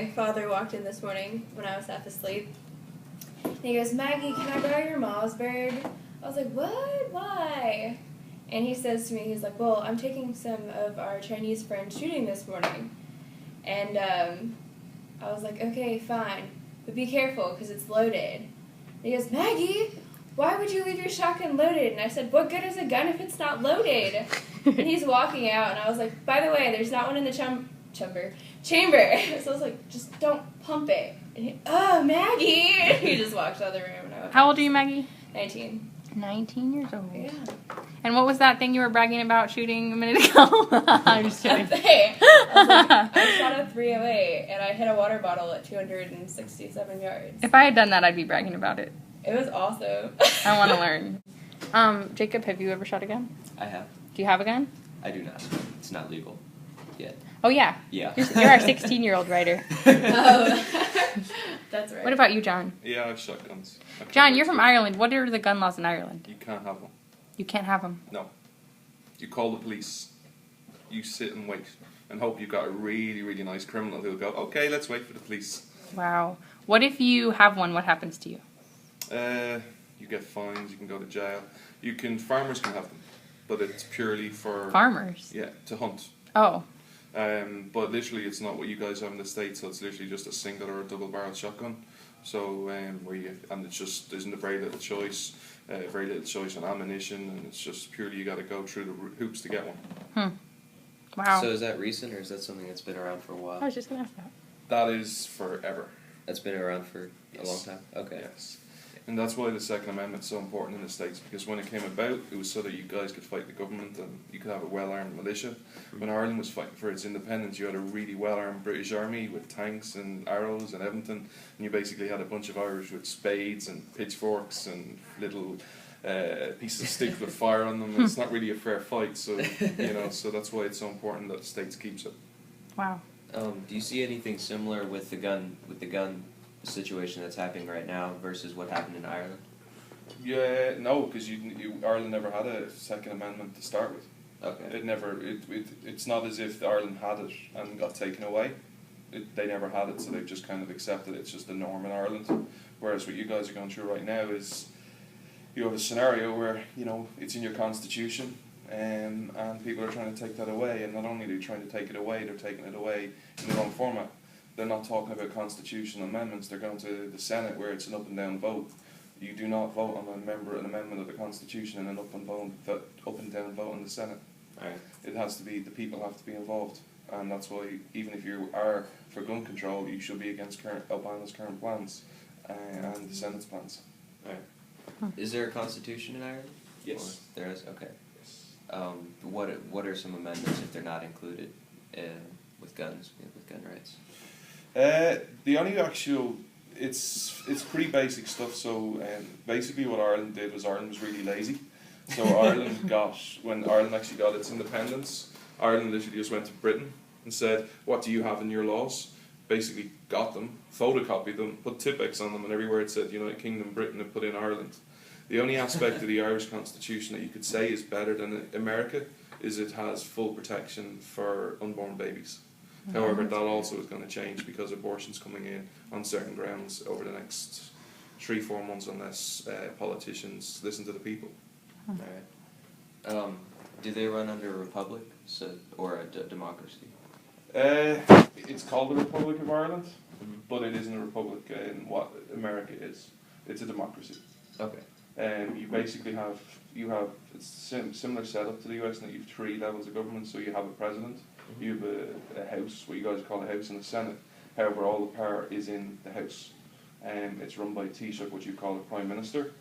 my father walked in this morning when I was half asleep. And he goes, Maggie, can I borrow your Mossberg? I was like, what? Why? And he says to me, he's like, well, I'm taking some of our Chinese friends shooting this morning. And I was like, okay, fine. But be careful, because it's loaded. And he goes, Maggie, why would you leave your shotgun loaded? And I said, what good is a gun if it's not loaded? And he's walking out, and I was like, by the way, there's not one in the chamber. So I was like, just don't pump it. And he, oh, Maggie! And he just walked out of the room. And I went, How old are you, Maggie? 19. 19 years old. Yeah. And what was that thing you were bragging about shooting a minute ago? I'm just kidding. I was like, I shot a .308, and I hit a water bottle at 267 yards. If I had done that, I'd be bragging about it. It was awesome. I want to learn. Jacob, have you ever shot a gun? I have. Do you have a gun? I do not. It's not legal yet. Oh, yeah. Yeah. You're our 16-year-old writer. Oh, that's right. What about you, John? Yeah, I've shot guns. John, you're from Ireland. What are the gun laws in Ireland? You can't have one. You can't have them. No. You call the police. You sit and wait and hope you've got a really, really nice criminal who'll go, okay, let's wait for the police. Wow. What if you have one? What happens to you? You get fines, you can go to jail. Farmers can have them, but it's purely for... Farmers? Yeah, to hunt. Oh. But literally it's not what you guys have in the States, so it's literally just a single or a double-barreled shotgun. So, and it's just, there's very little choice, on ammunition, and it's just purely you got to go through the hoops to get one. Wow. So is that recent, or is that something that's been around for a while? I was just going to ask that. That is forever. That's been around for a long time? Okay. Yes. And that's why the Second Amendment's so important in the States, because when it came about, it was so that you guys could fight the government and you could have a well-armed militia. When Ireland was fighting for its independence, you had a really well-armed British army with tanks and arrows and everything, and you basically had a bunch of Irish with spades and pitchforks and little pieces of stick with fire on them. And it's not really a fair fight, so so that's why it's so important that the States keeps it. Wow. Do you see anything similar with the gun situation that's happening right now versus what happened in Ireland? Yeah, no, because Ireland never had a Second Amendment to start with. Okay. It's not as if Ireland had it and got taken away. They never had it, so they've just kind of accepted it. It's just the norm in Ireland. Whereas what you guys are going through right now is you have a scenario where it's in your constitution, and people are trying to take that away. And not only are they trying to take it away, they're taking it away in the wrong format. They're not talking about constitutional amendments. They're going to the Senate where it's an up and down vote. You do not vote on an amendment of the Constitution in an up and down vote in the Senate. Right. It has to be, the people have to be involved, and that's why even if you are for gun control, you should be against Obama's current plans and the Senate's plans. Right. Is there a constitution in Ireland? Yes. Or there is. Okay. Yes. What are some amendments if they're not included with guns, with gun rights? The only actual, it's pretty basic stuff. So basically what Ireland did was Ireland was really lazy. So when Ireland actually got its independence, Ireland literally just went to Britain and said, what do you have in your laws? Basically got them, photocopied them, put Tipp-Ex on them, and everywhere it said United Kingdom, Britain, and put in Ireland. The only aspect of the Irish Constitution that you could say is better than America is it has full protection for unborn babies. However, that also is going to change because abortion's coming in on certain grounds over the next 3-4 months unless politicians listen to the people. Alright. Do they run under a republic or a democracy? It's called the Republic of Ireland, but it isn't a republic in what America is. It's a democracy. Okay. You basically have it's a similar setup to the US in that you have 3 levels of government. So you have a president, you have a house, what you guys call a house, and a senate. However, all the power is in the house. It's run by Taoiseach, what you call a prime minister,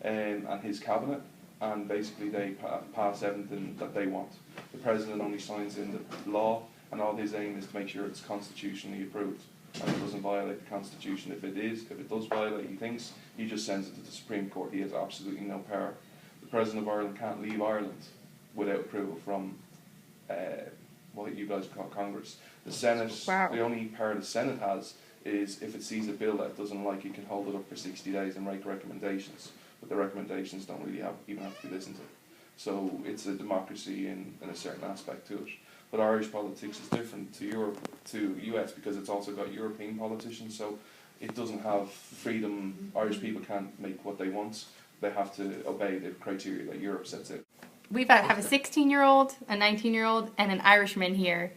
and his cabinet, and basically they pass everything that they want. The president only signs in the law, and all his aim is to make sure it's constitutionally approved and it doesn't violate the Constitution. If it does violate, he thinks, he just sends it to the Supreme Court. He has absolutely no power. The President of Ireland can't leave Ireland without approval from what you guys call Congress. The Senate, The only power the Senate has is if it sees a bill that it doesn't like, it can hold it up for 60 days and make recommendations. But the recommendations don't really even have to be listened to. So it's a democracy in a certain aspect to it. But Irish politics is different to to US because it's also got European politicians, so it doesn't have freedom. Irish people can't make what they want. They have to obey the criteria that Europe sets out. We have a 16-year-old, a 19-year-old, and an Irishman here,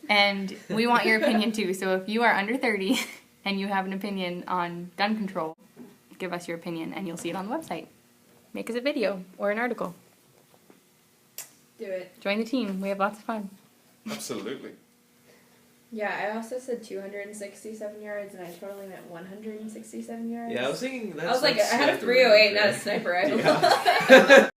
and we want your opinion too. So if you are under 30 and you have an opinion on gun control, give us your opinion, and you'll see it on the website. Make us a video or an article. Do it. Join the team. We have lots of fun. Absolutely. Yeah, I also said 267 yards, and I totally meant 167 yards. Yeah, I was thinking that's I was like, I had a like 308, not a sniper rifle. Yeah.